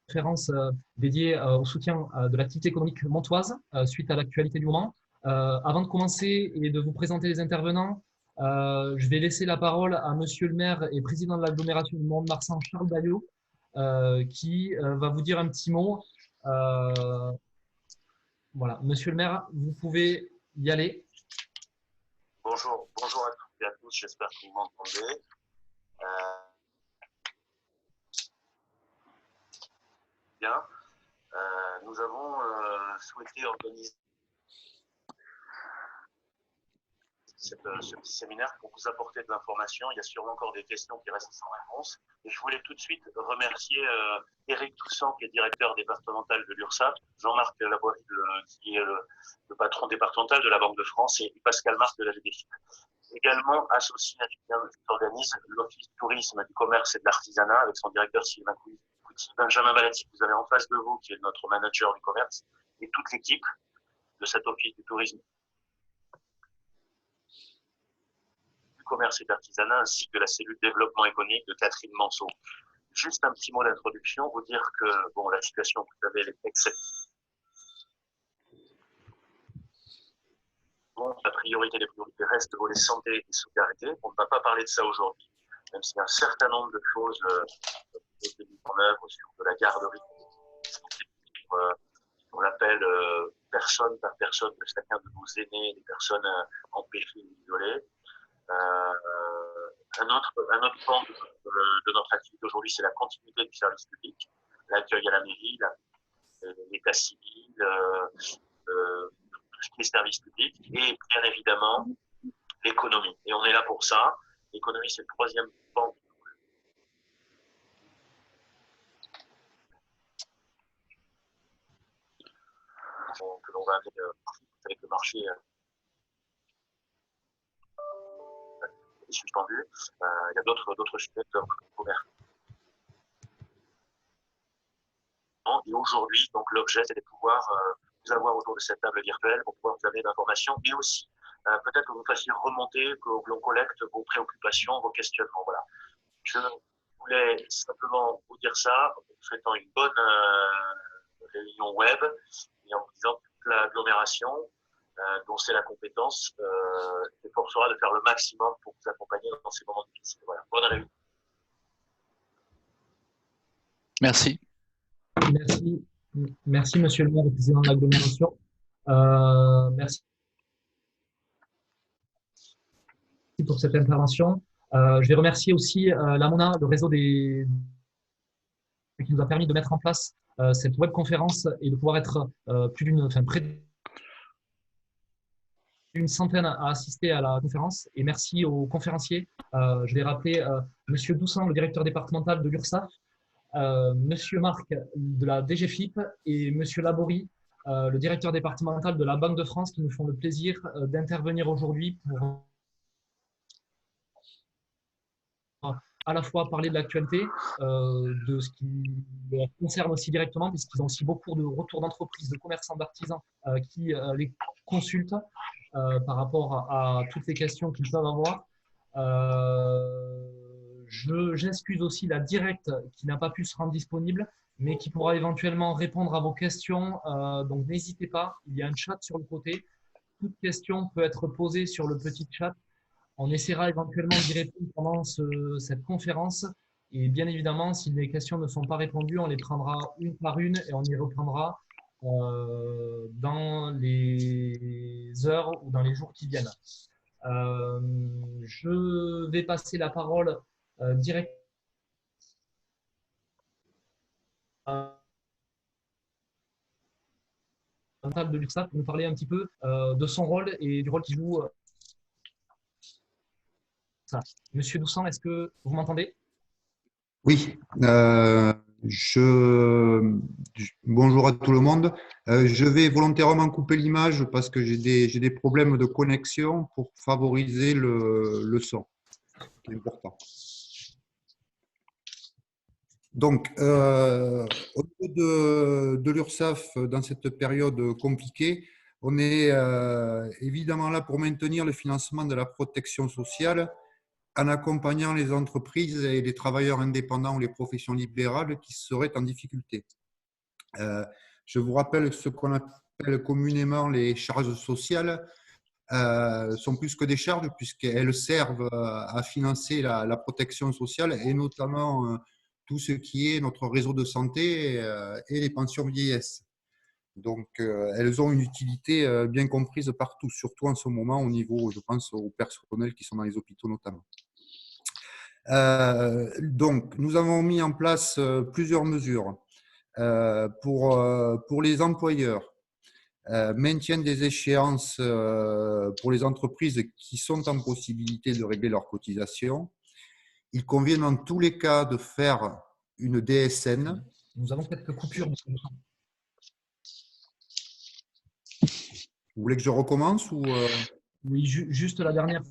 conférence dédiée au soutien de l'activité économique montoise suite à l'actualité du moment. Avant de commencer et de vous présenter les intervenants, je vais laisser la parole à Monsieur le maire et président de l'agglomération du Mont-de-Marsan, Charles Baillot, qui va vous dire un petit mot. Voilà, Monsieur le maire, vous pouvez y aller. Bonjour, bonjour à toutes et à tous, j'espère que vous m'entendez. Bien, nous avons souhaité organiser ce petit séminaire pour vous apporter de l'information. Il y a sûrement encore des questions qui restent sans réponse. Et je voulais tout de suite remercier Éric Toussaint, qui est directeur départemental de l'URSSAF, Jean-Marc Laborie, qui est le patron départemental de la Banque de France, et Pascal Marc de la GDFIP. Également associé à quelqu'un qui organise l'Office du tourisme, du commerce et de l'artisanat avec son directeur Sylvain Couty, Benjamin Balati, que vous avez en face de vous, qui est notre manager du commerce, et toute l'équipe de cet Office du tourisme, du commerce et de l'artisanat, ainsi que la cellule développement économique de Catherine Manceau. Juste un petit mot d'introduction, vous dire que bon, la situation, vous savez, elle est exceptionnelle. Bon, la priorité des priorités reste le volet santé et solidarité. On ne va pas parler de ça aujourd'hui, même s'il y a un certain nombre de choses qui ont été mises en œuvre sur de la garderie, on l'appelle personne par personne de chacun de nos aînés, des personnes empêchées ou isolées. Un autre pan de notre activité aujourd'hui, c'est la continuité du service public, l'accueil à la mairie, l'état civil, tout ce qui est service public, et bien évidemment l'économie. Et on est là pour ça. L'économie, c'est le troisième pan que l'on va amener avec le marché est suspendu. Il y a d'autres sujets comme le commerce. Et aujourd'hui, donc l'objet, c'est de pouvoir vous avoir autour de cette table virtuelle pour pouvoir vous amener d'informations, mais aussi peut-être que vous fassiez remonter, que l'on collecte vos préoccupations, vos questionnements. Voilà. Je voulais simplement vous dire ça en vous souhaitant une bonne réunion web et en vous disant que toute l'agglomération, dont c'est la compétence, s'efforcera de faire le maximum pour vous accompagner dans ces moments difficiles. Voilà. Bonne réunion. Merci. Merci, Monsieur le maire et président de l'agglomération. Merci pour cette intervention. Je vais remercier aussi l'AMONA, le réseau qui nous a permis de mettre en place cette webconférence et de pouvoir être près d'une centaine à assister à la conférence. Et merci aux conférenciers. Je vais rappeler Monsieur Doussan, le directeur départemental de l'URSSAF, Monsieur Marc de la DGFIP et Monsieur Laborie, le directeur départemental de la Banque de France, qui nous font le plaisir d'intervenir aujourd'hui pour à la fois parler de l'actualité, de ce qui les concerne aussi directement, puisqu'ils ont aussi beaucoup de retours d'entreprises, de commerçants, d'artisans qui les consultent par rapport à toutes les questions qu'ils peuvent avoir. J'excuse aussi la directe qui n'a pas pu se rendre disponible, mais qui pourra éventuellement répondre à vos questions. Donc n'hésitez pas, il y a un chat sur le côté. Toute question peut être posée sur le petit chat. On essaiera éventuellement d'y répondre pendant cette conférence. Et bien évidemment, si les questions ne sont pas répondues, on les prendra une par une et on y reprendra dans les heures ou dans les jours qui viennent. Je vais passer la parole directement de l'URSSAF pour nous parler un petit peu de son rôle et du rôle qu'il joue. Monsieur Doussan, est-ce que vous m'entendez? Oui, bonjour à tout le monde. Je vais volontairement couper l'image parce que j'ai des problèmes de connexion pour favoriser le son. C'est important. Donc, au niveau de l'URSSAF, dans cette période compliquée, on est évidemment là pour maintenir le financement de la protection sociale en accompagnant les entreprises et les travailleurs indépendants ou les professions libérales qui seraient en difficulté. Je vous rappelle ce qu'on appelle communément les charges sociales. Sont plus que des charges puisqu'elles servent à financer la protection sociale et notamment tout ce qui est notre réseau de santé et les pensions vieillesse. Donc, elles ont une utilité bien comprise partout, surtout en ce moment au niveau, je pense, au personnel qui sont dans les hôpitaux notamment. Donc, nous avons mis en place plusieurs mesures pour les employeurs. Maintien des échéances pour les entreprises qui sont en possibilité de régler leurs cotisations. Il convient dans tous les cas de faire une DSN. Nous avons quelques coupures. Vous voulez que je recommence ou Oui, juste la dernière.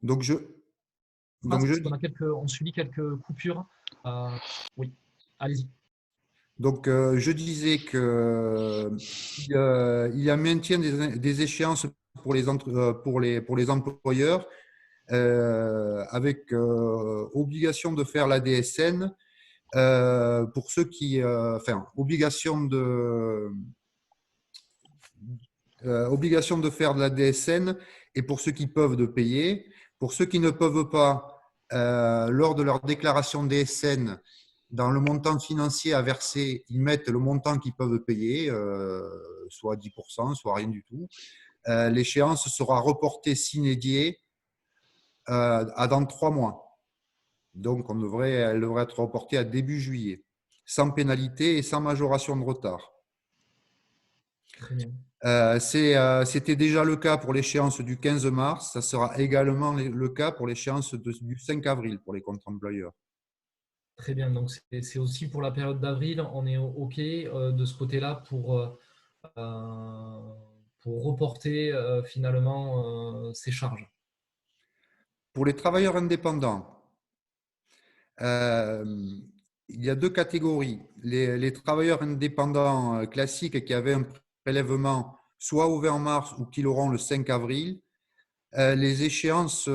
Donc, on subit quelques coupures. Oui, allez-y. Donc, je disais qu'il y a maintien des échéances pour les employeurs avec obligation de faire la DSN pour ceux qui, obligation de faire de la DSN et pour ceux qui peuvent de payer. Pour ceux qui ne peuvent pas, lors de leur déclaration DSN, dans le montant financier à verser, ils mettent le montant qu'ils peuvent payer, soit 10%, soit rien du tout. L'échéance sera reportée sine die à dans 3 mois. Donc, elle devrait être reportée à début juillet, sans pénalité et sans majoration de retard. Très bien. C'était déjà le cas pour l'échéance du 15 mars. Ça sera également le cas pour l'échéance du 5 avril pour les comptes employeurs. Très bien. Donc, c'est aussi pour la période d'avril. On est OK de ce côté-là pour reporter finalement ces charges. Pour les travailleurs indépendants, il y a 2 catégories. Les travailleurs indépendants classiques qui avaient un prélèvement soit au 20 mars ou qui l'auront le 5 avril, les échéances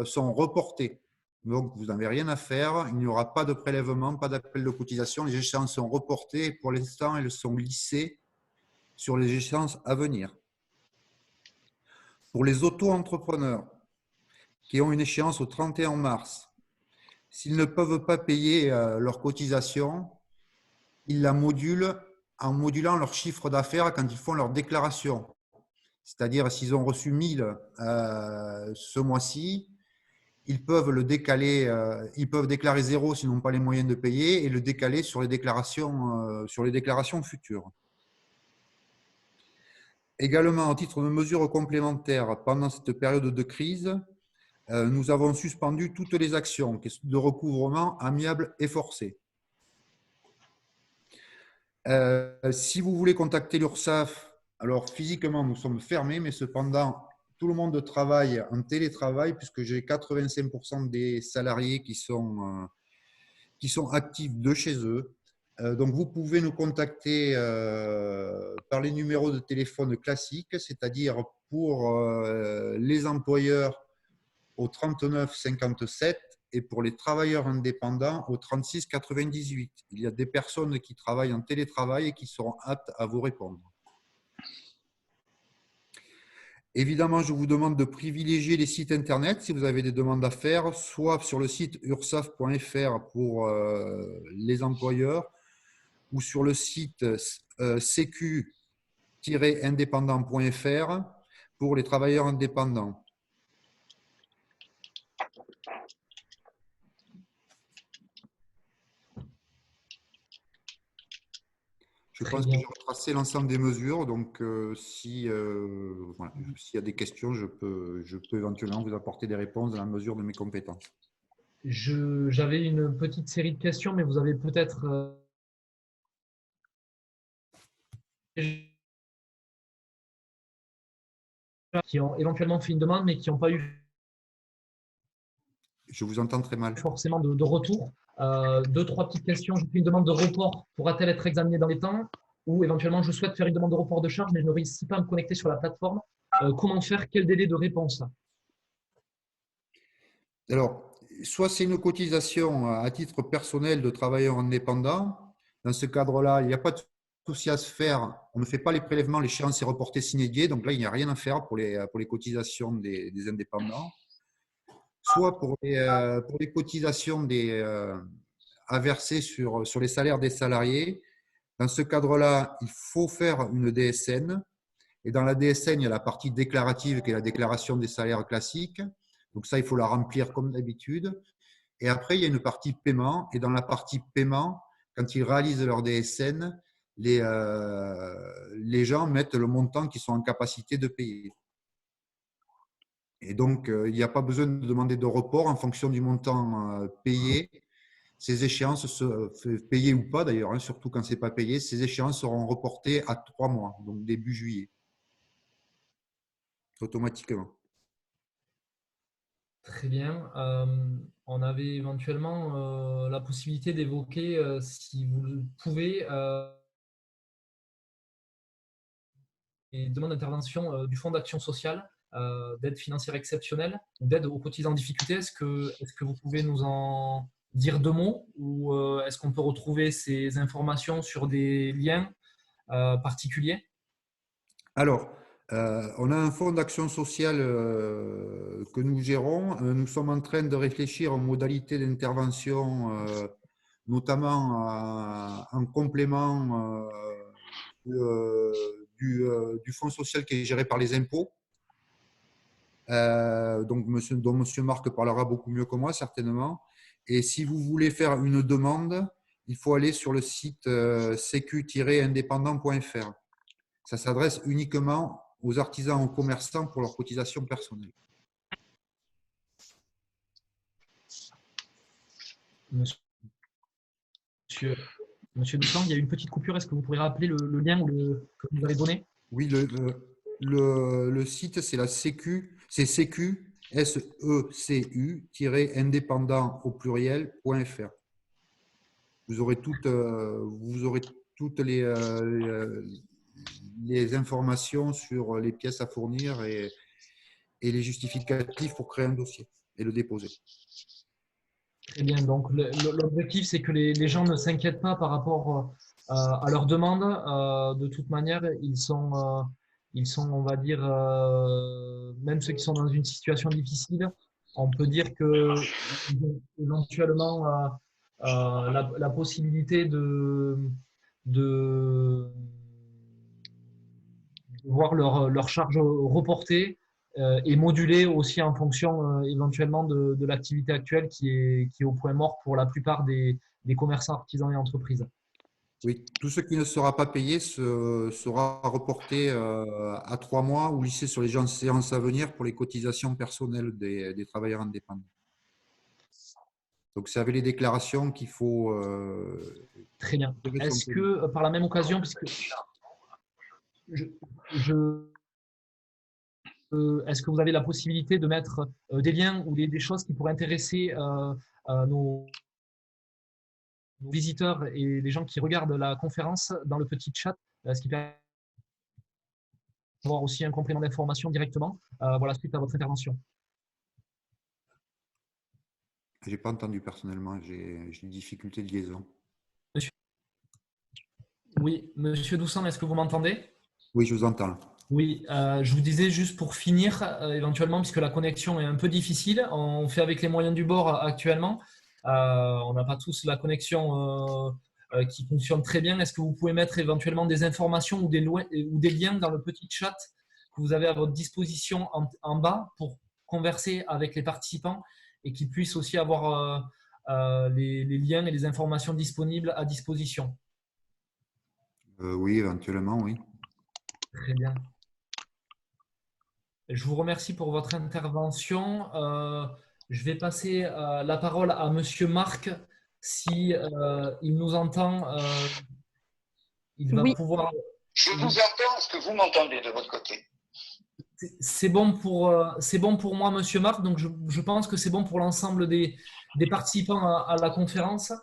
sont reportées. Donc, vous n'avez rien à faire. Il n'y aura pas de prélèvement, pas d'appel de cotisation. Les échéances sont reportées. Pour l'instant, elles sont lissées sur les échéances à venir. Pour les auto-entrepreneurs qui ont une échéance au 31 mars, s'ils ne peuvent pas payer leur cotisation, ils la modulent en modulant leur chiffre d'affaires quand ils font leur déclaration. C'est-à-dire, s'ils ont reçu 1000 ce mois-ci, ils peuvent le décaler, ils peuvent déclarer 0 s'ils n'ont pas les moyens de payer et le décaler sur les déclarations futures. Également, au titre de mesures complémentaires, pendant cette période de crise, nous avons suspendu toutes les actions de recouvrement amiable et forcé. Si vous voulez contacter l'URSSAF, alors physiquement, nous sommes fermés, mais cependant, tout le monde travaille en télétravail puisque j'ai 85% des salariés qui sont actifs de chez eux. Donc, vous pouvez nous contacter par les numéros de téléphone classiques, c'est-à-dire pour les employeurs au 39 57 et pour les travailleurs indépendants au 36 98. Il y a des personnes qui travaillent en télétravail et qui seront aptes à vous répondre. Évidemment, je vous demande de privilégier les sites Internet si vous avez des demandes à faire, soit sur le site ursaf.fr pour les employeurs ou sur le site sécu-indépendant.fr pour les travailleurs indépendants. Je pense que j'ai retracé l'ensemble des mesures, donc s'il y a des questions, je peux éventuellement vous apporter des réponses dans la mesure de mes compétences. J'avais une petite série de questions, mais vous avez peut-être qui ont éventuellement fait une demande, mais qui n'ont pas eu Je vous entends très mal. Forcément de retour. 2-3 petites questions. Je fais une demande de report. Pourra-t-elle être examinée dans les temps? Ou éventuellement, je souhaite faire une demande de report de charge, mais je ne réussis pas à me connecter sur la plateforme. Comment faire? Quel délai de réponse? Alors, soit c'est une cotisation à titre personnel de travailleur indépendant. Dans ce cadre-là, il n'y a pas de souci à se faire. On ne fait pas les prélèvements, l'échéance est reportée sine die. Donc là, il n'y a rien à faire pour les cotisations des indépendants. Soit pour les cotisations à verser sur les salaires des salariés. Dans ce cadre-là, il faut faire une DSN. Et dans la DSN, il y a la partie déclarative qui est la déclaration des salaires classiques. Donc ça, il faut la remplir comme d'habitude. Et après, il y a une partie paiement. Et dans la partie paiement, quand ils réalisent leur DSN, les gens mettent le montant qu'ils sont en capacité de payer. Et donc, il n'y a pas besoin de demander de report en fonction du montant payé. Ces échéances, payées ou pas d'ailleurs, hein, surtout quand ce n'est pas payé, ces échéances seront reportées à 3 mois, donc début juillet, automatiquement. Très bien. On avait éventuellement la possibilité d'évoquer, si vous le pouvez, les demandes d'intervention du Fonds d'action sociale, d'aide financière exceptionnelle ou d'aide aux cotisants en difficulté. Est-ce que vous pouvez nous en dire deux mots ou est-ce qu'on peut retrouver ces informations sur des liens particuliers? Alors, on a un fonds d'action sociale que nous gérons. Nous sommes en train de réfléchir aux modalités d'intervention, notamment en complément du fonds social qui est géré par les impôts. Donc, dont M. Marc parlera beaucoup mieux que moi, certainement. Et si vous voulez faire une demande, il faut aller sur le site sécu-indépendant.fr. Ça s'adresse uniquement aux artisans, aux commerçants pour leurs cotisations personnelles. Monsieur Duplan, il y a une petite coupure. Est-ce que vous pourrez rappeler le lien que vous avez donné? Oui, le site, c'est la Sécu, c'est sécu, SECU-indépendant au pluriel.fr. Vous aurez toutes les informations sur les pièces à fournir et les justificatifs pour créer un dossier et le déposer. Très bien. Donc, l'objectif, c'est que les gens ne s'inquiètent pas par rapport à leurs demandes. De toute manière, ils sont, on va dire, même ceux qui sont dans une situation difficile, on peut dire que éventuellement la possibilité de voir leur charge reportée et modulée aussi en fonction éventuellement de l'activité actuelle qui est au point mort pour la plupart des commerçants, artisans et entreprises. Oui, tout ce qui ne sera pas payé sera reporté à 3 mois ou lissé sur les séances à venir pour les cotisations personnelles des travailleurs indépendants. Donc, c'est avec les déclarations qu'il faut… Très bien. Est-ce que, par la même occasion, puisque est-ce que vous avez la possibilité de mettre des liens ou des choses qui pourraient intéresser nos visiteurs et les gens qui regardent la conférence dans le petit chat, ce qui permet d'avoir aussi un complément d'information directement voilà, suite à votre intervention? Je n'ai pas entendu personnellement, j'ai des difficultés de liaison. Oui, Monsieur Doussan, est-ce que vous m'entendez? Oui, je vous entends. Oui, je vous disais juste pour finir, éventuellement, puisque la connexion est un peu difficile, on fait avec les moyens du bord actuellement. On n'a pas tous la connexion qui fonctionne très bien. Est-ce que vous pouvez mettre éventuellement des informations ou des liens dans le petit chat que vous avez à votre disposition en bas pour converser avec les participants et qu'ils puissent aussi avoir les liens et les informations disponibles à disposition? Oui, éventuellement, oui. Très bien. Je vous remercie pour votre intervention. Je vais passer la parole à Monsieur Marc. Si il nous entend, il va Oui. pouvoir. Je vous entends. Est-ce que vous m'entendez de votre côté? C'est bon pour moi, Monsieur Marc. Donc, je pense que c'est bon pour l'ensemble des participants à la conférence.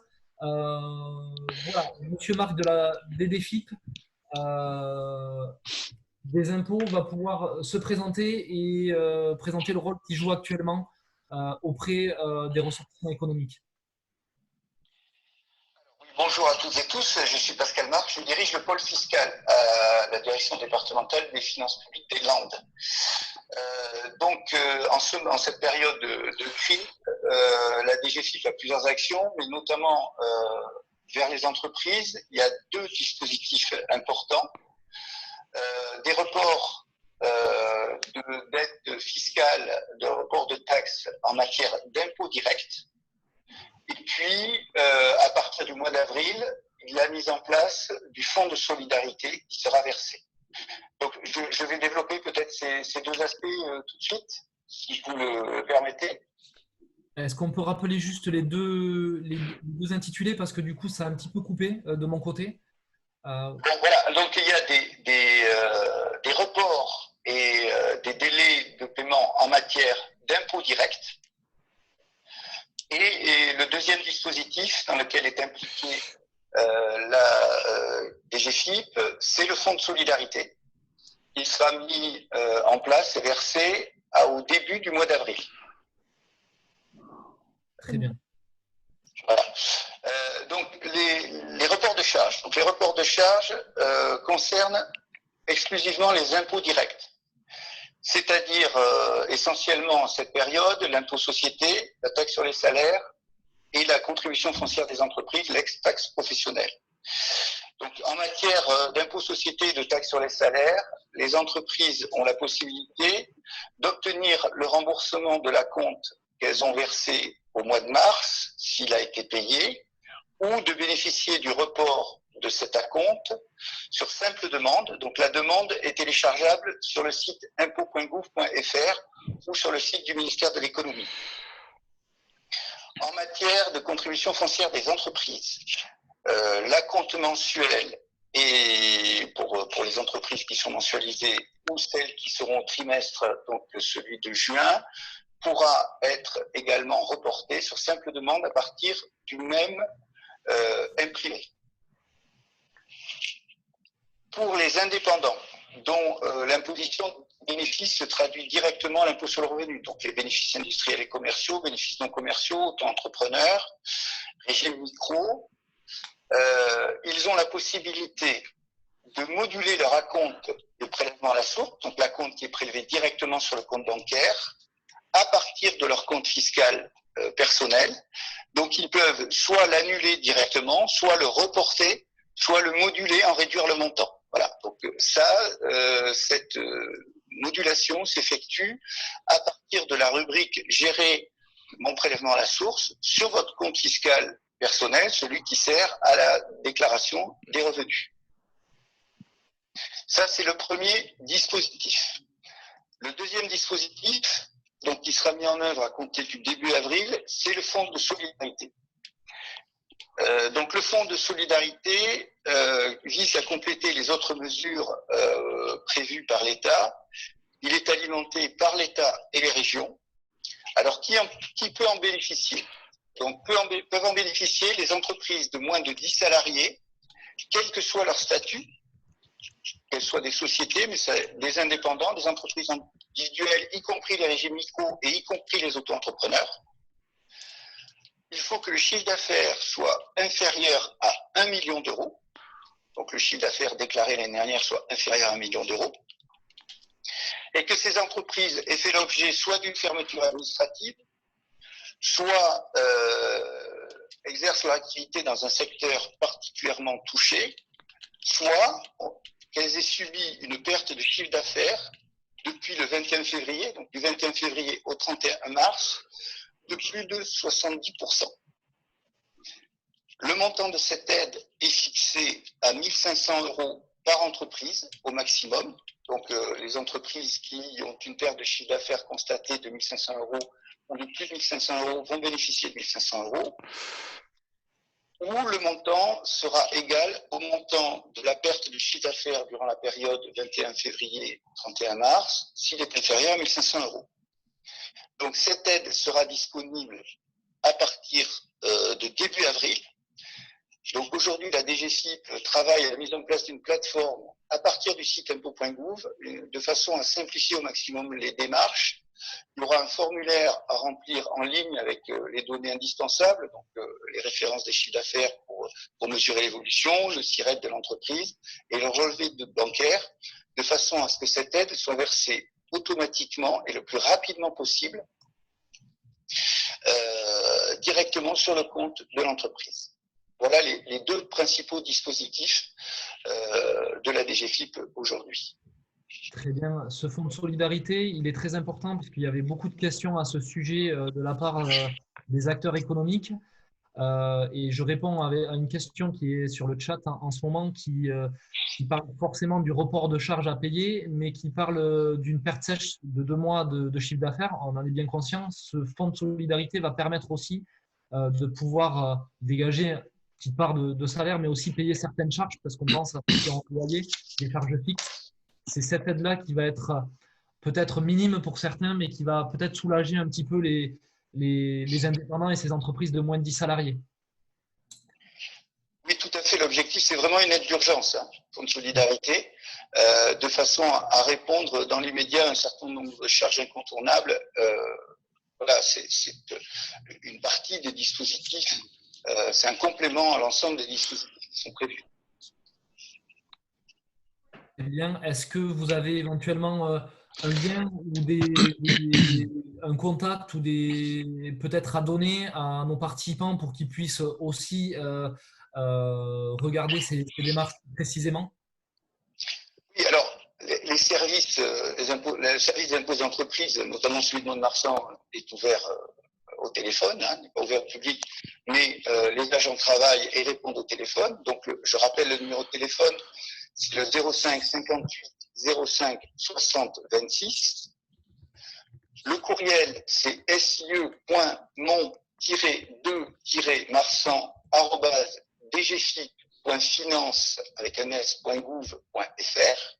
Voilà, Monsieur Marc de la DDFIP des impôts va pouvoir se présenter et présenter le rôle qu'il joue actuellement auprès des ressortissants économiques. Bonjour à toutes et tous, je suis Pascal Marc, je dirige le pôle fiscal à la direction départementale des finances publiques des Landes. En cette période de crise, la DGFiP a plusieurs actions, mais notamment vers les entreprises. Il y a 2 dispositifs importants. Des reports d'aide fiscale, de reports de taxes en matière d'impôts directs. Et puis, à partir du mois d'avril, la mise en place du fonds de solidarité qui sera versé. Donc, je vais développer peut-être ces 2 aspects tout de suite, si vous le permettez. Est-ce qu'on peut rappeler juste les deux intitulés parce que du coup, ça a un petit peu coupé de mon côté. Donc, voilà, donc il y a des reports et des délais de paiement en matière d'impôts directs. Et le deuxième dispositif dans lequel est impliquée la DGFiP, c'est le fonds de solidarité. Il sera mis en place et versé au début du mois d'avril. Très bien. Voilà. Donc les reports de charges. Donc les reports de charges concernent exclusivement les impôts directs. C'est-à-dire essentiellement en cette période, l'impôt société, la taxe sur les salaires et la contribution foncière des entreprises, l'ex-taxe professionnelle. Donc en matière d'impôt société et de taxe sur les salaires, les entreprises ont la possibilité d'obtenir le remboursement de l'acompte qu'elles ont versé au mois de mars, s'il a été payé, ou de bénéficier du report de cet acompte sur simple demande. Donc la demande est téléchargeable sur le site impôt.gouv.fr ou sur le site du ministère de l'économie. En matière de contribution foncière des entreprises, l'acompte mensuel et pour les entreprises qui sont mensualisées ou celles qui seront au trimestre, donc celui de juin, pourra être également reporté sur simple demande à partir du même imprimé. Pour les indépendants, dont l'imposition bénéfice se traduit directement à l'impôt sur le revenu, donc les bénéfices industriels et commerciaux, bénéfices non commerciaux, auto-entrepreneurs, régime micro, ils ont la possibilité de moduler leur acompte de prélèvement à la source, donc l'acompte qui est prélevé directement sur le compte bancaire, à partir de leur compte fiscal personnel. Donc ils peuvent soit l'annuler directement, soit le reporter, soit le moduler, en réduire le montant. Voilà, donc cette modulation s'effectue à partir de la rubrique « Gérer mon prélèvement à la source » sur votre compte fiscal personnel, celui qui sert à la déclaration des revenus. Ça, c'est le premier dispositif. Le deuxième dispositif, donc, qui sera mis en œuvre à compter du début avril, c'est le fonds de solidarité. Donc le fonds de solidarité vise à compléter les autres mesures prévues par l'État. Il est alimenté par l'État et les régions. Alors qui peut en bénéficier? Donc peuvent en bénéficier les entreprises de moins de 10 salariés, quel que soit leur statut, qu'elles soient des sociétés, mais des indépendants, des entreprises individuelles, y compris les régimes micro et y compris les auto-entrepreneurs. Il faut que le chiffre d'affaires soit inférieur à 1 million d'euros. Donc le chiffre d'affaires déclaré l'année dernière soit inférieur à 1 million d'euros. Et que ces entreprises aient fait l'objet soit d'une fermeture administrative, soit exercent leur activité dans un secteur particulièrement touché, soit qu'elles aient subi une perte de chiffre d'affaires depuis le 21 février, donc du 21 février au 31 mars, de plus de 70%. Le montant de cette aide est fixé à 1 500 € par entreprise au maximum. Donc les entreprises qui ont une perte de chiffre d'affaires constatée de 1 500 € ou de plus de 1 500 € vont bénéficier de 1 500 €. Où le montant sera égal au montant de la perte de chiffre d'affaires durant la période 21 février-31 mars, s'il est inférieur à 1 500 €. Donc cette aide sera disponible à partir de début avril. Donc aujourd'hui, la DGFiP travaille à la mise en place d'une plateforme à partir du site impôts.gouv de façon à simplifier au maximum les démarches. Il y aura un formulaire à remplir en ligne avec les données indispensables, donc les références des chiffres d'affaires pour mesurer l'évolution, le SIRET de l'entreprise et le relevé bancaire, de façon à ce que cette aide soit versée automatiquement et le plus rapidement possible directement sur le compte de l'entreprise. Voilà les deux principaux dispositifs de la DGFiP aujourd'hui. Très bien. Ce fonds de solidarité, il est très important puisqu'il y avait beaucoup de questions à ce sujet de la part des acteurs économiques. Et je réponds à une question qui est sur le chat en ce moment qui parle forcément du report de charges à payer, mais qui parle d'une perte sèche de 2 mois de chiffre d'affaires. On en est bien conscient. Ce fonds de solidarité va permettre aussi de pouvoir dégager une petite part de salaire, mais aussi payer certaines charges parce qu'on pense à ceux qui ont employé des charges fixes. C'est cette aide-là qui va être peut-être minime pour certains, mais qui va peut-être soulager un petit peu les indépendants et ces entreprises de moins de 10 salariés. Oui, tout à fait. L'objectif, c'est vraiment une aide d'urgence, fonds de solidarité, de façon à répondre dans l'immédiat à un certain nombre de charges incontournables. Voilà, c'est une partie des dispositifs, c'est un complément à l'ensemble des dispositifs qui sont prévus. Eh bien, est-ce que vous avez éventuellement un lien ou un contact ou peut-être à donner à nos participants pour qu'ils puissent aussi regarder ces démarches précisément? Oui, alors les services, le service des impôts d'entreprise, notamment celui de Mont-de-Marsan, est ouvert au téléphone, n'est pas ouvert au public, mais les agents travaillent et répondent au téléphone. Donc, je rappelle le numéro de téléphone, c'est le 05 58 05 60 26. Le courriel, c'est sie-2-marsan@dgfip.finance avec un s.gouv.fr.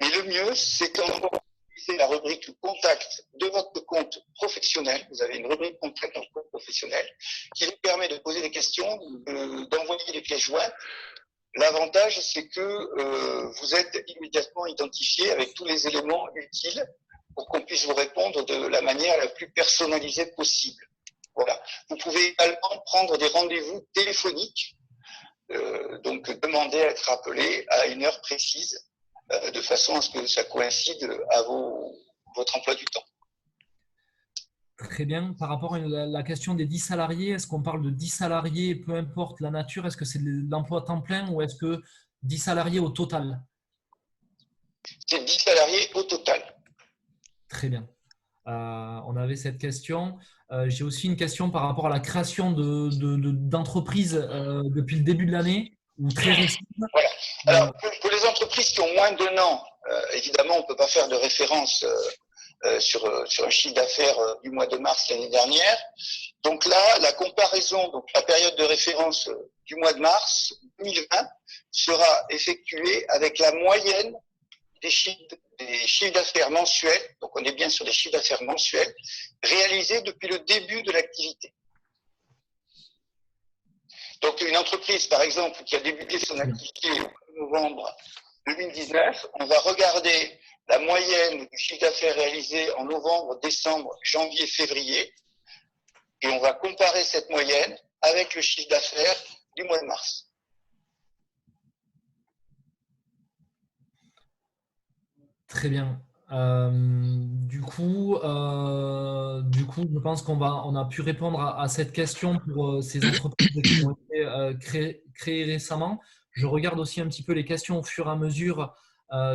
Mais le mieux, c'est quand vous utilisez la rubrique contact de votre compte professionnel. Vous avez une rubrique contact dans le compte professionnel qui vous permet de poser des questions, d'envoyer des pièces jointes. L'avantage, c'est que vous êtes immédiatement identifié avec tous les éléments utiles pour qu'on puisse vous répondre de la manière la plus personnalisée possible. Voilà. Vous pouvez également prendre des rendez-vous téléphoniques, donc demander à être appelé à une heure précise, de façon à ce que ça coïncide à votre emploi du temps. Très bien. Par rapport à la question des 10 salariés, est-ce qu'on parle de 10 salariés, peu importe la nature? Est-ce que c'est de l'emploi à temps plein ou est-ce que 10 salariés au total? C'est 10 salariés au total. Très bien. On avait cette question. J'ai aussi une question par rapport à la création d'entreprises depuis le début de l'année ou très récemment. Voilà. Alors, pour les entreprises qui ont moins d'un an, évidemment, on ne peut pas faire de référence sur un chiffre d'affaires du mois de mars l'année dernière. Donc là, la comparaison, donc la période de référence du mois de mars 2020 sera effectuée avec la moyenne des chiffres d'affaires mensuels, donc on est bien sur des chiffres d'affaires mensuels, réalisés depuis le début de l'activité. Donc une entreprise, par exemple, qui a débuté son activité au novembre 2019, on va regarder la moyenne du chiffre d'affaires réalisé en novembre, décembre, janvier, février, et on va comparer cette moyenne avec le chiffre d'affaires du mois de mars. Très bien. Du coup, je pense on a pu répondre à cette question pour ces entreprises qui ont été créées récemment. Je regarde aussi un petit peu les questions au fur et à mesure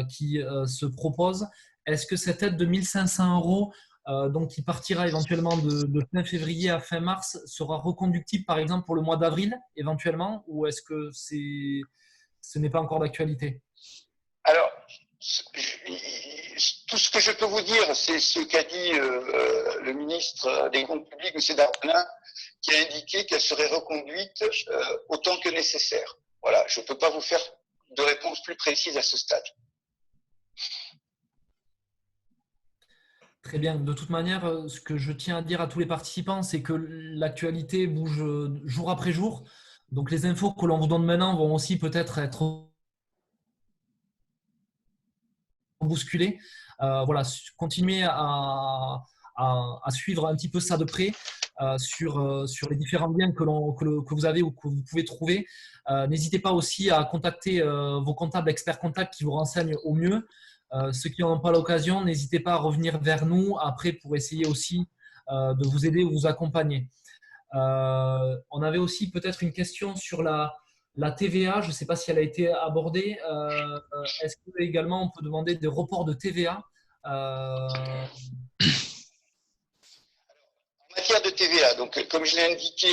qui se proposent. Est-ce que cette aide de 1 500 €, donc qui partira éventuellement de fin février à fin mars, sera reconductible par exemple pour le mois d'avril éventuellement, ou est-ce que ce n'est pas encore d'actualité? Alors, tout ce que je peux vous dire, c'est ce qu'a dit le ministre des Comptes publics, M. Darmanin, qui a indiqué qu'elle serait reconduite autant que nécessaire. Voilà, je ne peux pas vous faire de réponse plus précise à ce stade. Très bien. De toute manière, ce que je tiens à dire à tous les participants, c'est que l'actualité bouge jour après jour. Donc, les infos que l'on vous donne maintenant vont aussi peut-être être bousculées. Voilà, continuez à suivre un petit peu ça de près sur les différents liens que vous avez ou que vous pouvez trouver. N'hésitez pas aussi à contacter vos comptables, experts comptables qui vous renseignent au mieux. Ceux qui n'en ont pas l'occasion, n'hésitez pas à revenir vers nous après pour essayer aussi de vous aider ou vous accompagner. On avait aussi peut-être une question sur la TVA. Je ne sais pas si elle a été abordée. Est-ce que également on peut demander des reports de TVA En matière de TVA, donc, comme je l'ai indiqué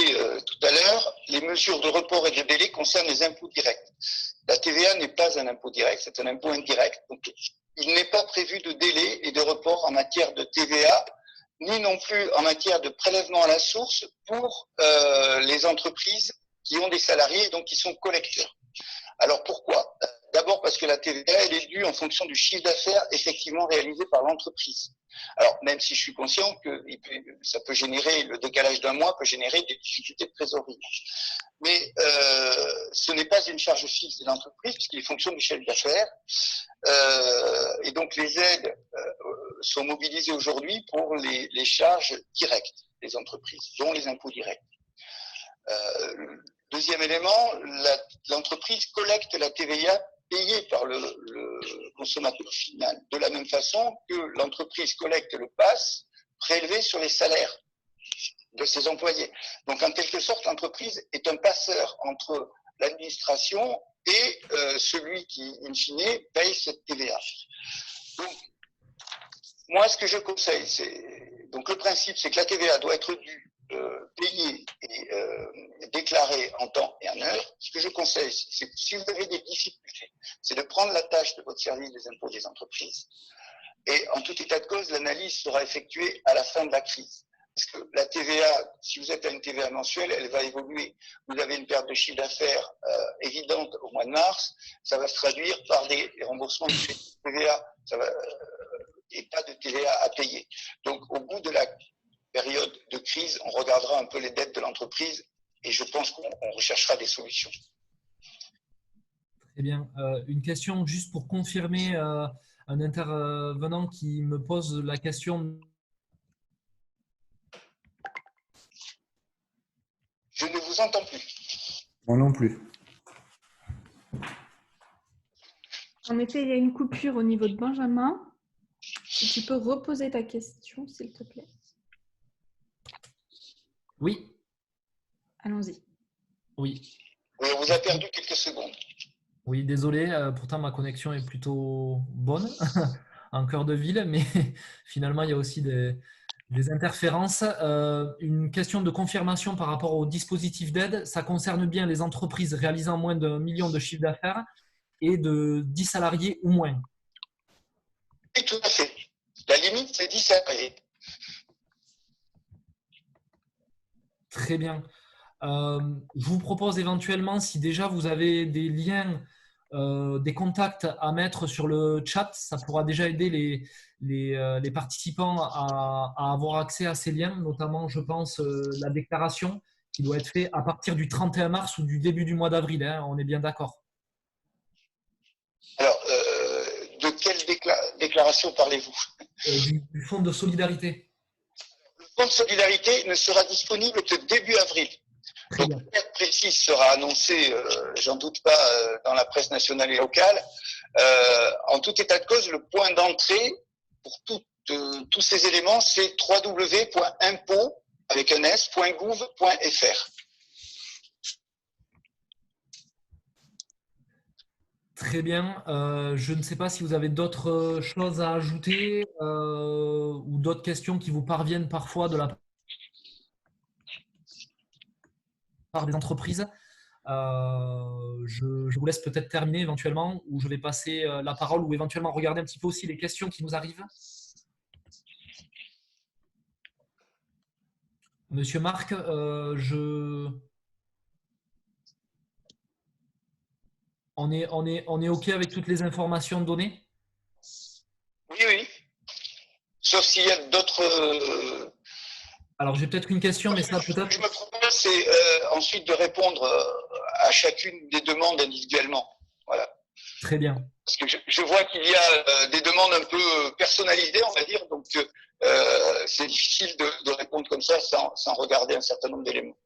tout à l'heure, les mesures de report et de délai concernent les impôts directs. La TVA n'est pas un impôt direct, c'est un impôt indirect. Donc, il n'est pas prévu de délai et de report en matière de TVA, ni non plus en matière de prélèvement à la source pour les entreprises qui ont des salariés et donc qui sont collecteurs. Alors pourquoi? D'abord parce que la TVA, elle est due en fonction du chiffre d'affaires effectivement réalisé par l'entreprise. Alors, même si je suis conscient que ça peut générer, le décalage d'un mois peut générer des difficultés de trésorerie. Mais ce n'est pas une charge fixe de l'entreprise puisqu'il est fonction du chiffre d'affaires. Et donc, les aides sont mobilisées aujourd'hui pour les charges directes des entreprises, dont les impôts directs. Deuxième élément, l'entreprise collecte la TVA payée par le consommateur final, de la même façon que l'entreprise collecte le PAS prélevé sur les salaires de ses employés. Donc, en quelque sorte, l'entreprise est un passeur entre l'administration et celui qui, in fine, paye cette TVA. Donc, moi, ce que je conseille, donc le principe, c'est que la TVA doit être due, payée et déclarée en temps et en heure. Ce que je conseille, c'est que si vous avez des difficultés, c'est de prendre la tâche de votre service des impôts des entreprises. Et en tout état de cause, l'analyse sera effectuée à la fin de la crise. Parce que la TVA, si vous êtes à une TVA mensuelle, elle va évoluer. Vous avez une perte de chiffre d'affaires évidente au mois de mars, ça va se traduire par des remboursements de TVA et pas de TVA à payer. Donc, au bout de la période de crise, on regardera un peu les dettes de l'entreprise et je pense qu'on recherchera des solutions. Très bien. Une question juste pour confirmer un intervenant qui me pose la question. Je ne vous entends plus. Moi non plus. En effet, il y a une coupure au niveau de Benjamin. Si tu peux reposer ta question, s'il te plaît. Oui. Allons-y. Oui. Oui, on vous a perdu quelques secondes. Oui, désolé. Pourtant, ma connexion est plutôt bonne en cœur de ville, mais finalement, il y a aussi des interférences. Une question de confirmation par rapport au dispositif d'aide. Ça concerne bien les entreprises réalisant moins d'1 million de chiffre d'affaires et de 10 salariés ou moins. Oui, tout à fait. La limite, c'est 10 salariés. Très bien. Je vous propose éventuellement, si déjà vous avez des liens, des contacts à mettre sur le chat, ça pourra déjà aider les participants à avoir accès à ces liens, notamment, je pense, la déclaration qui doit être faite à partir du 31 mars ou du début du mois d'avril. Hein, on est bien d'accord. Alors, de quelle déclaration parlez-vous? Du fonds de solidarité. Le fonds de solidarité ne sera disponible que début avril. Très Donc, bien. la date précise sera annoncée, j'en doute pas, dans la presse nationale et locale. En tout état de cause, le point d'entrée pour tous ces éléments, c'est www.impôt.gouv.fr. Très bien. Je ne sais pas si vous avez d'autres choses à ajouter ou d'autres questions qui vous parviennent parfois de la part des entreprises. Je vous laisse peut-être terminer éventuellement ou je vais passer la parole ou éventuellement regarder un petit peu aussi les questions qui nous arrivent. Monsieur Marc, on est OK avec toutes les informations données? Oui, oui. Sauf s'il y a d'autres Alors, j'ai peut-être une question, mais ça Ce que peut-être… je me propose, c'est ensuite de répondre à chacune des demandes individuellement. Voilà. Très bien. Parce que je vois qu'il y a des demandes un peu personnalisées, on va dire, donc c'est difficile de répondre comme ça sans regarder un certain nombre d'éléments.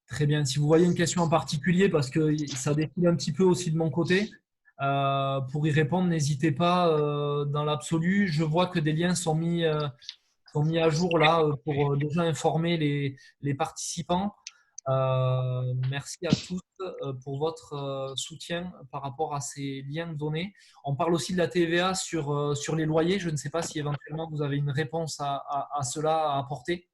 Très bien. Si vous voyez une question en particulier, parce que ça défile un petit peu aussi de mon côté, pour y répondre, n'hésitez pas. Dans l'absolu, je vois que des liens sont mis à jour là pour déjà informer les participants. Merci à tous pour votre soutien par rapport à ces liens donnés. On parle aussi de la TVA sur les loyers. Je ne sais pas si éventuellement vous avez une réponse à cela à apporter.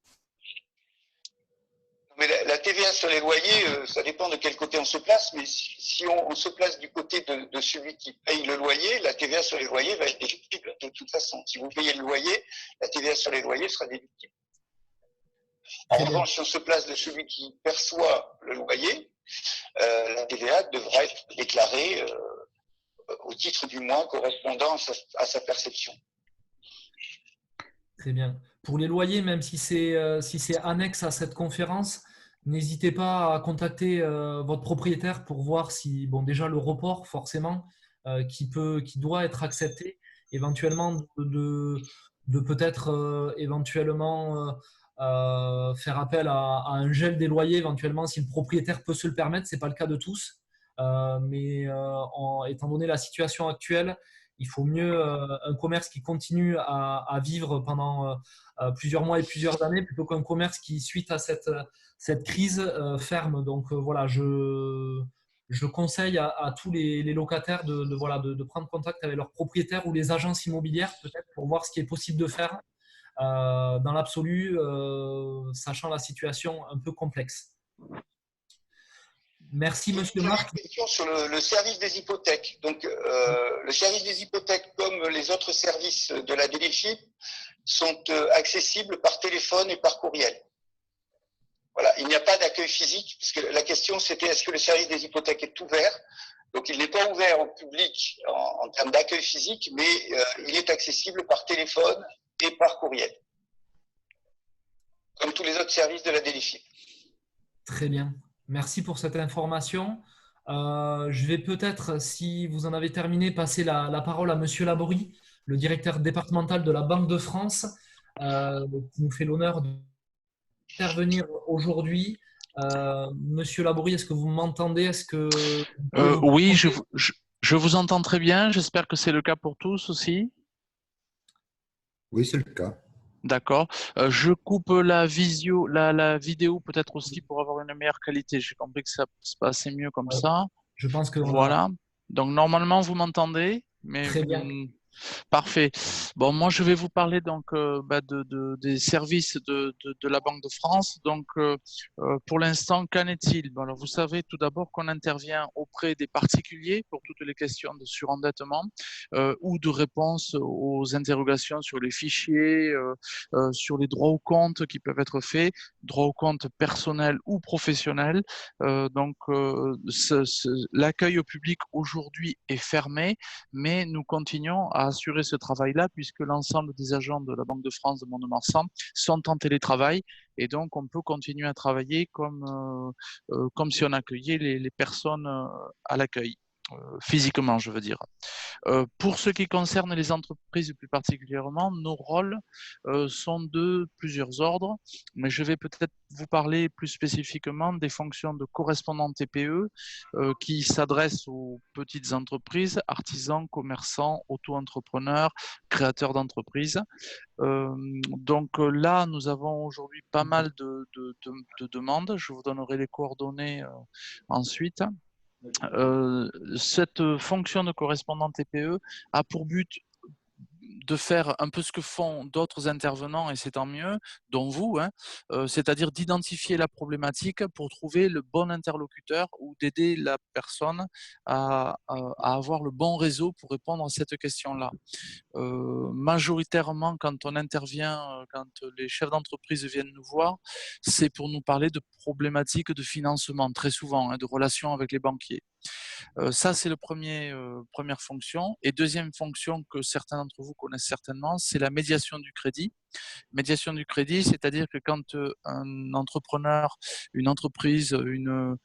Mais la TVA sur les loyers, ça dépend de quel côté on se place, mais si on se place du côté de celui qui paye le loyer, la TVA sur les loyers va être déductible de toute façon. Si vous payez le loyer, la TVA sur les loyers sera déductible. En revanche, si on se place de celui qui perçoit le loyer, la TVA devra être déclarée au titre du mois correspondant à sa perception. Très bien. Pour les loyers, même si c'est annexe à cette conférence, n'hésitez pas à contacter votre propriétaire pour voir si, bon, déjà le report, forcément, qui doit être accepté, éventuellement de peut-être éventuellement faire appel à un gel des loyers, éventuellement, si le propriétaire peut se le permettre. Ce n'est pas le cas de tous, mais étant donné la situation actuelle, il faut mieux un commerce qui continue à vivre pendant plusieurs mois et plusieurs années plutôt qu'un commerce qui, suite à cette crise, ferme. Donc voilà, je conseille à tous les locataires de prendre contact avec leurs propriétaires ou les agences immobilières peut-être pour voir ce qui est possible de faire dans l'absolu, sachant la situation un peu complexe. Merci, monsieur Marc. Une question sur le service des hypothèques. Donc, le service des hypothèques, comme les autres services de la DELIFIP, sont accessibles par téléphone et par courriel. Voilà, il n'y a pas d'accueil physique, puisque la question c'était est-ce que le service des hypothèques est ouvert? Donc, il n'est pas ouvert au public en termes d'accueil physique, mais il est accessible par téléphone et par courriel, comme tous les autres services de la DELIFIP. Très bien. Merci pour cette information. Je vais peut-être, si vous en avez terminé, passer la parole à monsieur Laborie, le directeur départemental de la Banque de France, qui nous fait l'honneur d'intervenir aujourd'hui. Monsieur Laborie, est-ce que vous m'entendez? Oui, je vous entends très bien. J'espère que c'est le cas pour tous aussi. Oui, c'est le cas. D'accord. Je coupe la vidéo peut-être aussi pour avoir une meilleure qualité. J'ai compris que ça se passait mieux comme ça. Je pense que voilà. Donc normalement vous m'entendez, mais très bien. Parfait. Bon, moi je vais vous parler donc des services de la Banque de France. Donc pour l'instant, qu'en est-il? Bon, alors vous savez tout d'abord qu'on intervient auprès des particuliers pour toutes les questions de surendettement ou de réponse aux interrogations sur les fichiers, sur les droits au compte qui peuvent être faits, droits au compte personnels ou professionnels. L'accueil au public aujourd'hui est fermé, mais nous continuons à assurer ce travail-là puisque l'ensemble des agents de la Banque de France de Mont-de-Marsan sont en télétravail et donc on peut continuer à travailler comme si on accueillait les personnes à l'accueil. Physiquement, je veux dire. Pour ce qui concerne les entreprises plus particulièrement, nos rôles sont de plusieurs ordres, mais je vais peut-être vous parler plus spécifiquement des fonctions de correspondant TPE qui s'adressent aux petites entreprises, artisans, commerçants, auto-entrepreneurs, créateurs d'entreprises. Donc là, nous avons aujourd'hui pas mal de demandes. Je vous donnerai les coordonnées ensuite. Cette fonction de correspondant TPE a pour but de faire un peu ce que font d'autres intervenants, et c'est tant mieux, dont vous, c'est-à-dire d'identifier la problématique pour trouver le bon interlocuteur ou d'aider la personne à avoir le bon réseau pour répondre à cette question-là. Majoritairement, quand on intervient, quand les chefs d'entreprise viennent nous voir, c'est pour nous parler de problématiques de financement, très souvent, de relations avec les banquiers. Ça, c'est première fonction. Et deuxième fonction que certains d'entre vous connaissent certainement, c'est la médiation du crédit. Médiation du crédit, c'est-à-dire que quand un entrepreneur, une entreprise, un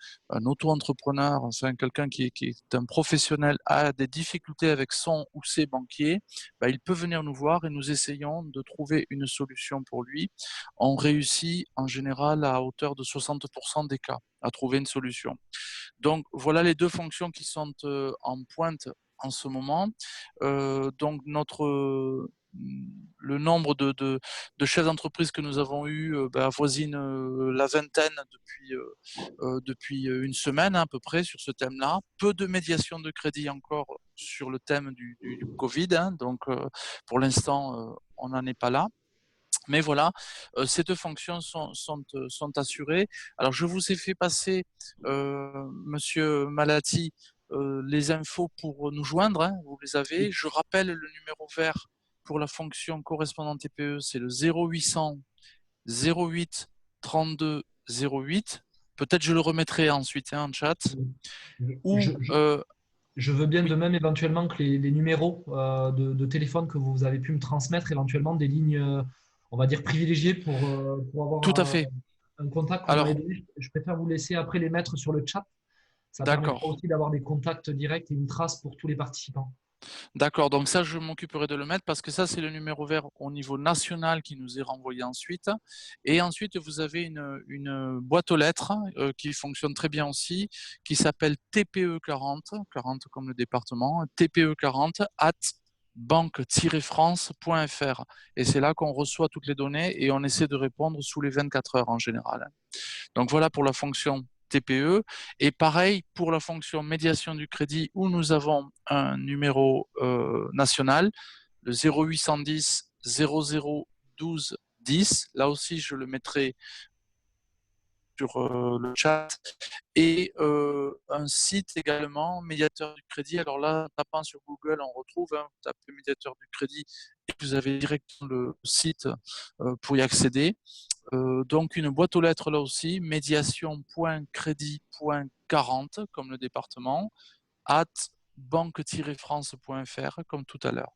auto-entrepreneur, enfin quelqu'un qui est un professionnel a des difficultés avec son ou ses banquiers, bah, il peut venir nous voir et nous essayons de trouver une solution pour lui. On réussit en général à hauteur de 60% des cas à trouver une solution. Donc voilà les deux fonctions qui sont en pointe en ce moment. Donc le nombre de chefs d'entreprise que nous avons eu avoisine la vingtaine depuis une semaine à peu près sur ce thème-là. Peu de médiation de crédit encore sur le thème du Covid, hein, donc pour l'instant on n'en est pas là. Mais voilà, ces deux fonctions sont assurées. Alors, je vous ai fait passer, Monsieur Malati, les infos pour nous joindre, hein, vous les avez. Je rappelle le numéro vert pour la fonction correspondante TPE, c'est le 0800 08 32 08. Peut-être je le remettrai ensuite en chat. Ou, je veux bien oui. de même éventuellement que les numéros de téléphone que vous avez pu me transmettre, éventuellement des lignes, on va dire, privilégiées pour avoir Tout à fait. un contact que vous Alors, m'avez donné. Je préfère vous laisser après les mettre sur le chat. Ça permettra d'accord. aussi d'avoir des contacts directs et une trace pour tous les participants. D'accord, donc ça, je m'occuperai de le mettre parce que ça, c'est le numéro vert au niveau national qui nous est renvoyé ensuite. Et ensuite, vous avez une boîte aux lettres qui fonctionne très bien aussi, qui s'appelle TPE40, 40 comme le département, TPE40 at banque-france.fr. Et c'est là qu'on reçoit toutes les données et on essaie de répondre sous les 24 heures en général. Donc voilà pour la fonction TPE. Et pareil pour la fonction médiation du crédit où nous avons un numéro national, le 0810 00 12 10. Là aussi, je le mettrai sur le chat. Et un site également, médiateur du crédit. Alors là, en tapant sur Google, on retrouve, hein, vous tapez médiateur du crédit et vous avez directement le site pour y accéder. Donc une boîte aux lettres là aussi, médiation.crédit.40 comme le département, at banque-france.fr comme tout à l'heure.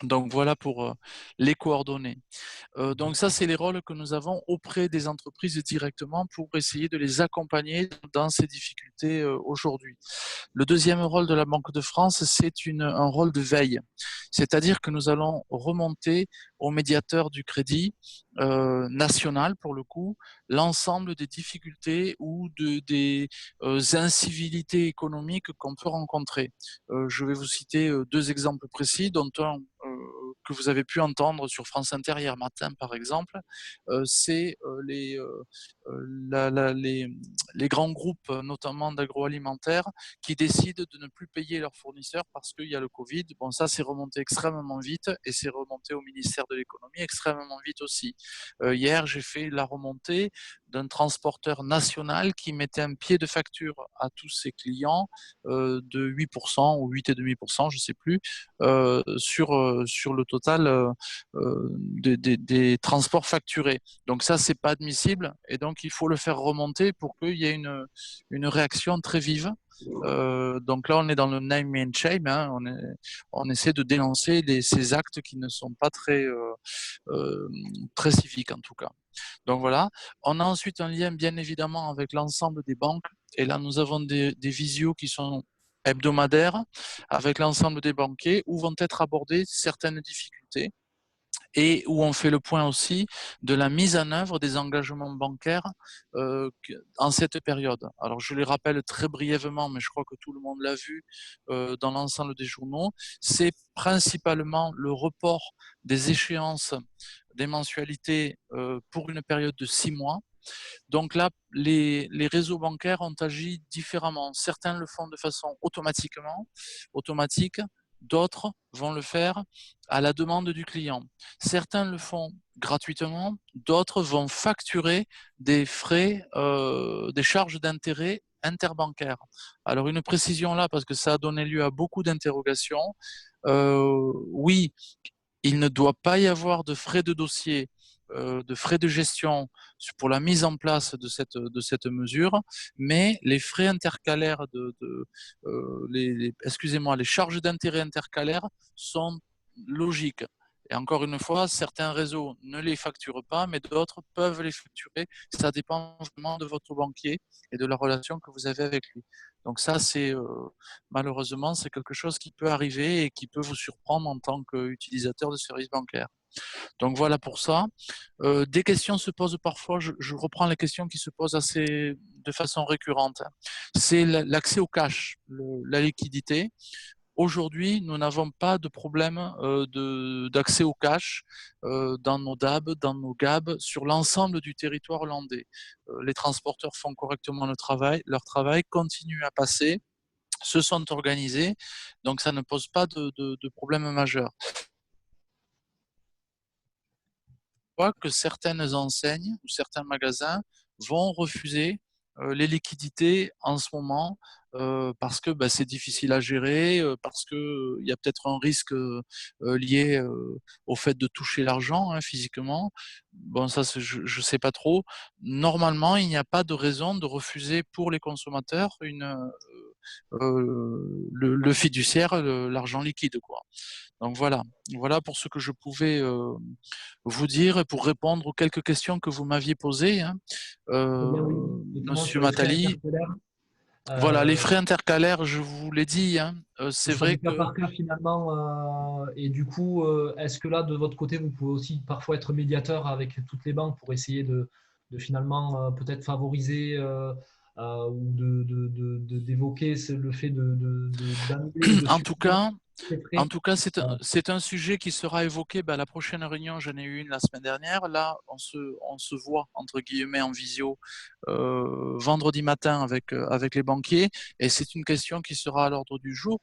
Donc voilà pour les coordonnées. Donc ça, c'est les rôles que nous avons auprès des entreprises directement pour essayer de les accompagner dans ces difficultés aujourd'hui. Le deuxième rôle de la Banque de France, c'est un rôle de veille. C'est-à-dire que nous allons remonter au médiateur du crédit national, pour le coup, l'ensemble des difficultés ou des incivilités économiques qu'on peut rencontrer. Je vais vous citer deux exemples précis, dont un que vous avez pu entendre sur France Inter hier matin, par exemple, c'est les grands groupes, notamment d'agroalimentaire, qui décident de ne plus payer leurs fournisseurs parce qu'il y a le Covid. Bon, ça, c'est remonté extrêmement vite et c'est remonté au ministère de l'économie extrêmement vite aussi. Hier, j'ai fait la remontée d'un transporteur national qui mettait un pied de facture à tous ses clients de 8% ou 8,5%, je ne sais plus, sur le total des transports facturés. Donc ça, c'est pas admissible et donc il faut le faire remonter pour qu'il y ait une réaction très vive. Donc là, on est dans le name and shame, hein, on essaie de dénoncer ces actes qui ne sont pas très civiques en tout cas. Donc voilà, on a ensuite un lien bien évidemment avec l'ensemble des banques et là nous avons des visios qui sont hebdomadaires avec l'ensemble des banquiers où vont être abordées certaines difficultés et où on fait le point aussi de la mise en œuvre des engagements bancaires en cette période. Alors je les rappelle très brièvement, mais je crois que tout le monde l'a vu dans l'ensemble des journaux, c'est principalement le report des échéances des mensualités pour une période de 6 mois. Donc là, les réseaux bancaires ont agi différemment. Certains le font de façon automatique, d'autres vont le faire à la demande du client. Certains le font gratuitement, d'autres vont facturer des frais, des charges d'intérêt interbancaires. Alors une précision là, parce que ça a donné lieu à beaucoup d'interrogations. Oui, il ne doit pas y avoir de frais de dossier de frais de gestion pour la mise en place de cette mesure, mais les frais intercalaires excusez-moi, les charges d'intérêt intercalaires sont logiques. Et encore une fois, certains réseaux ne les facturent pas, mais d'autres peuvent les facturer. Ça dépend vraiment de votre banquier et de la relation que vous avez avec lui. Donc ça, malheureusement, c'est quelque chose qui peut arriver et qui peut vous surprendre en tant qu'utilisateur de services bancaires. Donc voilà pour ça. Des questions se posent parfois, je reprends les questions qui se posent de façon récurrente. C'est l'accès au cash, la liquidité. Aujourd'hui, nous n'avons pas de problème d'accès au cash dans nos DAB, dans nos GAB, sur l'ensemble du territoire hollandais. Les transporteurs font correctement leur travail, continuent à passer, se sont organisés, donc ça ne pose pas de problème majeur. On voit que certaines enseignes ou certains magasins vont refuser les liquidités en ce moment parce que c'est difficile à gérer, parce qu'il y a peut-être un risque lié au fait de toucher l'argent physiquement. Bon, ça, je ne sais pas trop. Normalement, il n'y a pas de raison de refuser pour les consommateurs le fiduciaire, l'argent liquide, quoi. Donc voilà pour ce que je pouvais vous dire et pour répondre aux quelques questions que vous m'aviez posées, Monsieur Matali. Voilà, les frais intercalaires, je vous l'ai dit, c'est vrai du cas que… par cas finalement. Et du coup, est-ce que là, de votre côté, vous pouvez aussi parfois être médiateur avec toutes les banques pour essayer de finalement peut-être favoriser ou d'évoquer le fait d'annuler En tout cas, c'est un sujet qui sera évoqué à la prochaine réunion. J'en ai eu une la semaine dernière. Là, on se voit, entre guillemets, en visio vendredi matin avec les banquiers. Et c'est une question qui sera à l'ordre du jour.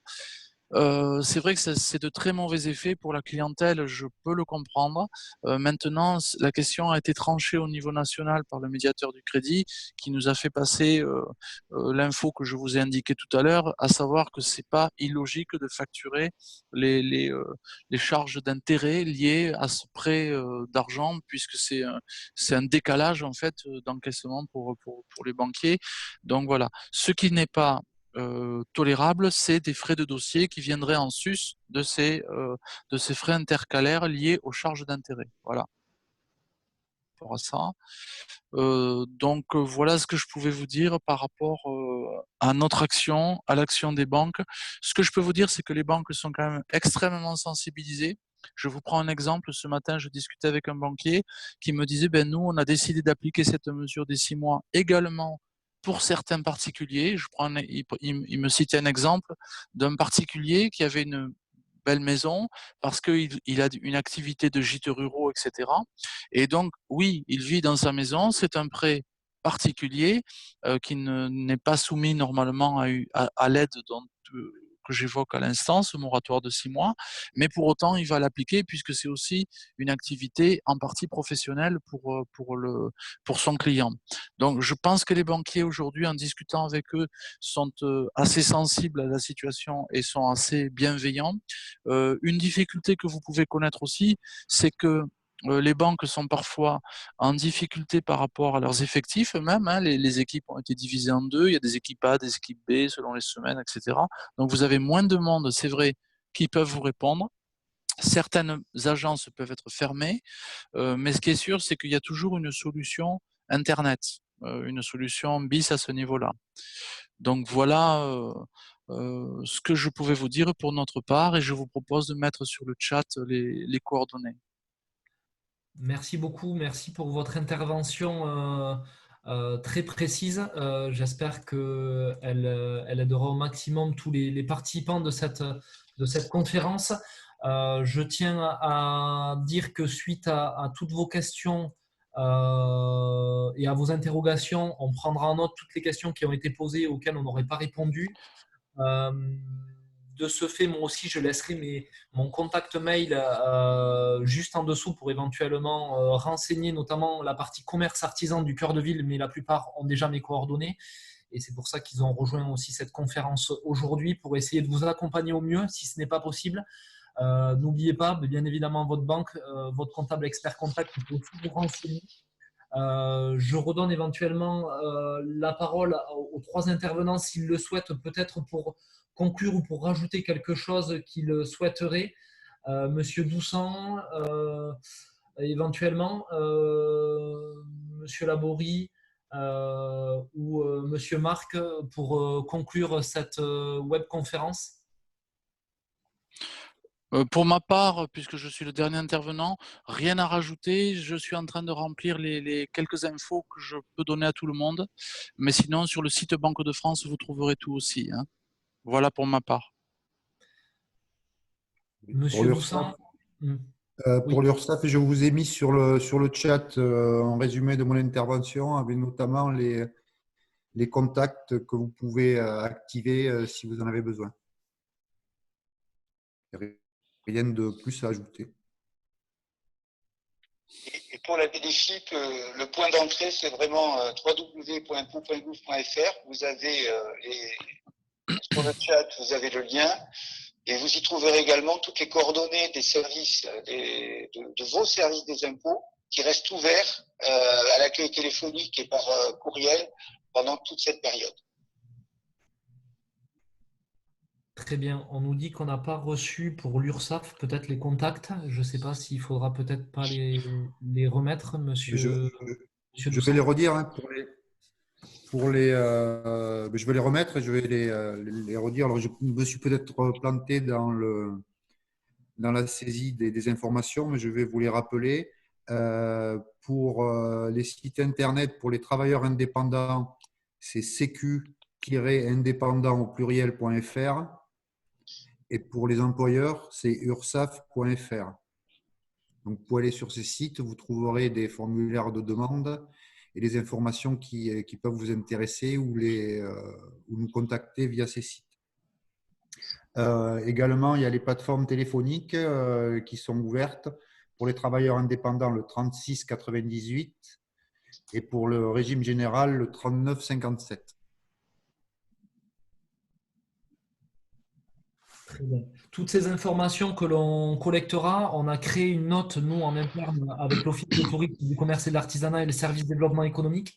C'est vrai que c'est de très mauvais effets pour la clientèle, je peux le comprendre. Maintenant, la question a été tranchée au niveau national par le médiateur du crédit qui nous a fait passer l'info que je vous ai indiquée tout à l'heure, à savoir que c'est pas illogique de facturer les charges d'intérêt liées à ce prêt d'argent, puisque c'est un décalage en fait d'encaissement pour les banquiers. Donc voilà, ce qui n'est pas tolérable, c'est des frais de dossier qui viendraient en sus de ces frais intercalaires liés aux charges d'intérêt. Voilà. Pour ça. Donc voilà ce que je pouvais vous dire par rapport à notre action, à l'action des banques. Ce que je peux vous dire, c'est que les banques sont quand même extrêmement sensibilisées. Je vous prends un exemple. Ce matin, je discutais avec un banquier qui me disait, nous, on a décidé d'appliquer cette mesure des 6 mois également pour certains particuliers. Il me citait un exemple d'un particulier qui avait une belle maison parce qu'il a une activité de gîtes ruraux, etc. Et donc, oui, il vit dans sa maison, c'est un prêt particulier qui n'est pas soumis normalement à l'aide que j'évoque à l'instant, ce moratoire de 6 mois, mais pour autant, il va l'appliquer puisque c'est aussi une activité en partie professionnelle pour son client. Donc, je pense que les banquiers aujourd'hui, en discutant avec eux, sont assez sensibles à la situation et sont assez bienveillants. Une difficulté que vous pouvez connaître aussi, c'est que les banques sont parfois en difficulté par rapport à leurs effectifs eux-mêmes. Les équipes ont été divisées en deux. Il y a des équipes A, des équipes B selon les semaines, etc. Donc vous avez moins de monde, c'est vrai, qui peuvent vous répondre. Certaines agences peuvent être fermées, mais ce qui est sûr, c'est qu'il y a toujours une solution Internet, une solution bis à ce niveau-là. Donc voilà ce que je pouvais vous dire pour notre part et je vous propose de mettre sur le chat les coordonnées. Merci beaucoup, merci pour votre intervention très précise. J'espère qu'elle elle aidera au maximum tous les participants de cette conférence. Je tiens à dire que suite à toutes vos questions et à vos interrogations, on prendra en note toutes les questions qui ont été posées auxquelles on n'aurait pas répondu. De ce fait, moi aussi, je laisserai mon contact mail juste en dessous pour éventuellement renseigner notamment la partie commerce artisan du cœur de ville, mais la plupart ont déjà mes coordonnées. Et c'est pour ça qu'ils ont rejoint aussi cette conférence aujourd'hui pour essayer de vous accompagner au mieux, si ce n'est pas possible. N'oubliez pas, bien évidemment, votre banque, votre comptable expert comptable qui peut aussi vous renseigner. Je redonne éventuellement la parole aux trois intervenants s'ils le souhaitent, peut-être pour conclure ou pour rajouter quelque chose qu'ils souhaiteraient. Monsieur Doucet, éventuellement, Monsieur Laborie ou Monsieur Marc pour conclure cette webconférence. Pour ma part, puisque je suis le dernier intervenant, rien à rajouter. Je suis en train de remplir les quelques infos que je peux donner à tout le monde. Mais sinon, sur le site Banque de France, vous trouverez tout aussi, hein. Voilà pour ma part. Monsieur Doucet. Pour l'URSSAF, je vous ai mis sur le chat un résumé de mon intervention avec notamment les contacts que vous pouvez activer si vous en avez besoin. Rien de plus à ajouter. Et pour la DDFIP, le point d'entrée, c'est vraiment www.impôts.gouv.fr. Vous avez sur le chat, vous avez le lien. Et vous y trouverez également toutes les coordonnées des services, de vos services des impôts qui restent ouverts à l'accueil téléphonique et par courriel pendant toute cette période. Très bien. On nous dit qu'on n'a pas reçu pour l'URSSAF peut-être les contacts. Je ne sais pas s'il faudra peut-être pas les remettre, monsieur. Je vais les redire hein, je vais les remettre et je vais les redire. Alors, je me suis peut-être planté dans la saisie des informations, mais je vais vous les rappeler. Pour les sites internet, pour les travailleurs indépendants, c'est sécu-indépendant au pluriel.fr. Et pour les employeurs, c'est ursaf.fr. Donc, vous pouvez aller sur ces sites, vous trouverez des formulaires de demande et les informations qui peuvent vous intéresser ou nous contacter via ces sites. Également, il y a les plateformes téléphoniques qui sont ouvertes pour les travailleurs indépendants, le 36 98 et pour le régime général, le 39 57. Très bien. Toutes ces informations que l'on collectera, on a créé une note, nous, en interne, avec l'Office de tourisme, du commerce et de l'artisanat et le service développement économique,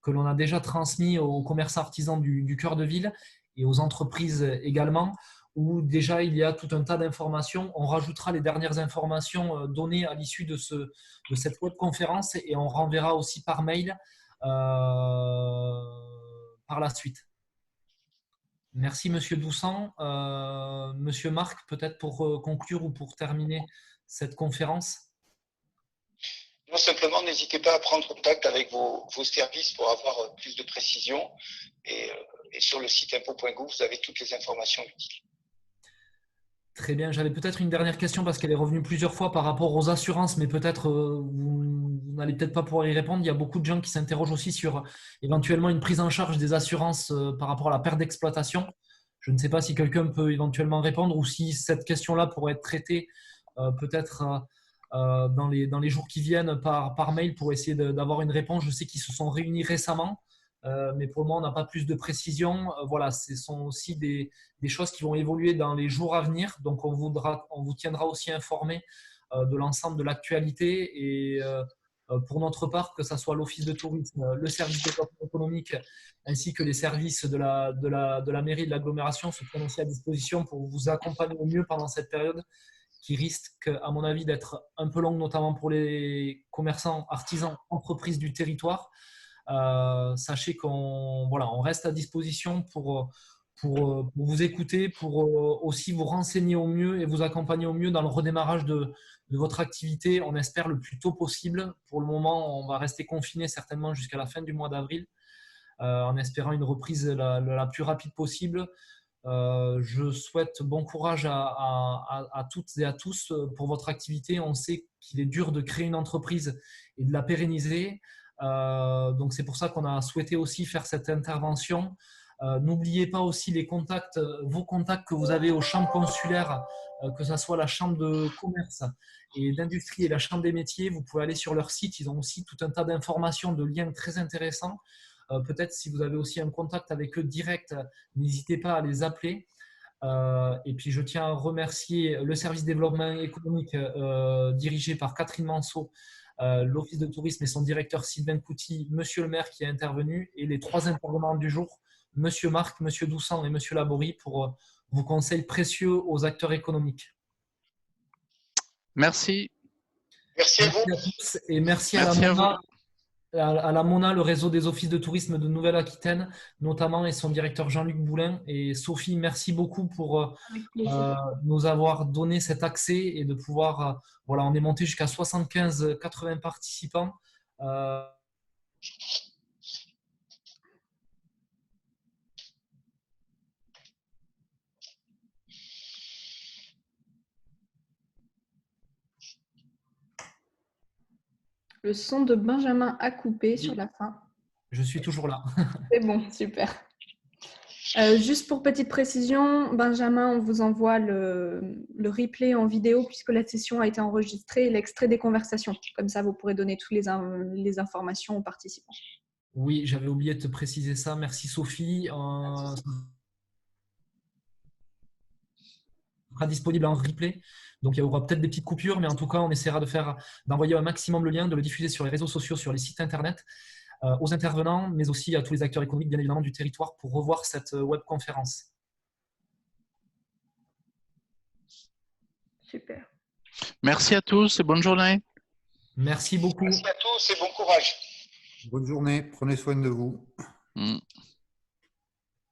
que l'on a déjà transmis aux commerçants artisans du cœur de ville et aux entreprises également, où déjà il y a tout un tas d'informations. On rajoutera les dernières informations données à l'issue de cette webconférence et on renverra aussi par mail par la suite. Merci, Monsieur Doucet. Monsieur Marc, peut-être pour conclure ou pour terminer cette conférence. Non, simplement, n'hésitez pas à prendre contact avec vos services pour avoir plus de précision. Et sur le site impôts.gouv, vous avez toutes les informations utiles. Très bien. J'avais peut-être une dernière question parce qu'elle est revenue plusieurs fois par rapport aux assurances, mais peut-être vous n'allez peut-être pas pouvoir y répondre. Il y a beaucoup de gens qui s'interrogent aussi sur éventuellement une prise en charge des assurances par rapport à la perte d'exploitation. Je ne sais pas si quelqu'un peut éventuellement répondre ou si cette question-là pourrait être traitée peut-être dans les jours qui viennent par mail pour essayer d'avoir une réponse. Je sais qu'ils se sont réunis récemment. Mais pour le moment, on n'a pas plus de précision. Voilà, ce sont aussi des choses qui vont évoluer dans les jours à venir. Donc, on vous tiendra aussi informé de l'ensemble de l'actualité. Et pour notre part, que ce soit l'Office de tourisme, le service de développement économique, ainsi que les services de la mairie de l'agglomération se tiennent aussi à disposition pour vous accompagner au mieux pendant cette période qui risque, à mon avis, d'être un peu longue, notamment pour les commerçants, artisans, entreprises du territoire. Sachez qu'on reste à disposition pour vous écouter, pour aussi vous renseigner au mieux et vous accompagner au mieux dans le redémarrage de votre activité. On espère le plus tôt possible. Pour le moment, on va rester confiné certainement jusqu'à la fin du mois d'avril, en espérant une reprise la plus rapide possible. Je souhaite bon courage à toutes et à tous pour votre activité. On sait qu'il est dur de créer une entreprise et de la pérenniser. Donc c'est pour ça qu'on a souhaité aussi faire cette intervention. N'oubliez pas aussi vos contacts que vous avez aux chambres consulaires, que ce soit la chambre de commerce et d'industrie et la chambre des métiers. Vous pouvez aller sur leur site, ils ont aussi tout un tas d'informations, de liens très intéressants. Peut-être si vous avez aussi un contact avec eux direct, n'hésitez pas à les appeler. Et puis, je tiens à remercier le service développement économique dirigé par Catherine Manceau, l'Office de tourisme et son directeur Sylvain Couty, Monsieur le maire qui est intervenu, et les 3 intervenants du jour, Monsieur Marc, Monsieur Doucet et Monsieur Laborie, pour vos conseils précieux aux acteurs économiques. Merci. Merci à vous. Merci à tous et merci, Merci à à la MONA, à la MONA, le réseau des offices de tourisme de Nouvelle-Aquitaine, notamment, et son directeur Jean-Luc Boulin. Et Sophie, merci beaucoup pour Avec plaisir. nous avoir donné cet accès et de pouvoir, voilà, on est monté jusqu'à 75-80 participants. Le son de Benjamin a coupé sur la fin. Je suis toujours là. C'est bon, super. Juste pour petite précision, Benjamin, on vous envoie le replay en vidéo puisque la session a été enregistrée et l'extrait des conversations. Comme ça, vous pourrez donner toutes les informations aux participants. Oui, j'avais oublié de te préciser ça. Merci Sophie. Sera disponible en replay. Donc, il y aura peut-être des petites coupures, mais en tout cas, on essaiera d'envoyer un maximum le lien, de le diffuser sur les réseaux sociaux, sur les sites internet, aux intervenants, mais aussi à tous les acteurs économiques, bien évidemment, du territoire pour revoir cette webconférence. Super. Merci à tous et bonne journée. Merci beaucoup. Merci à tous et bon courage. Bonne journée, prenez soin de vous.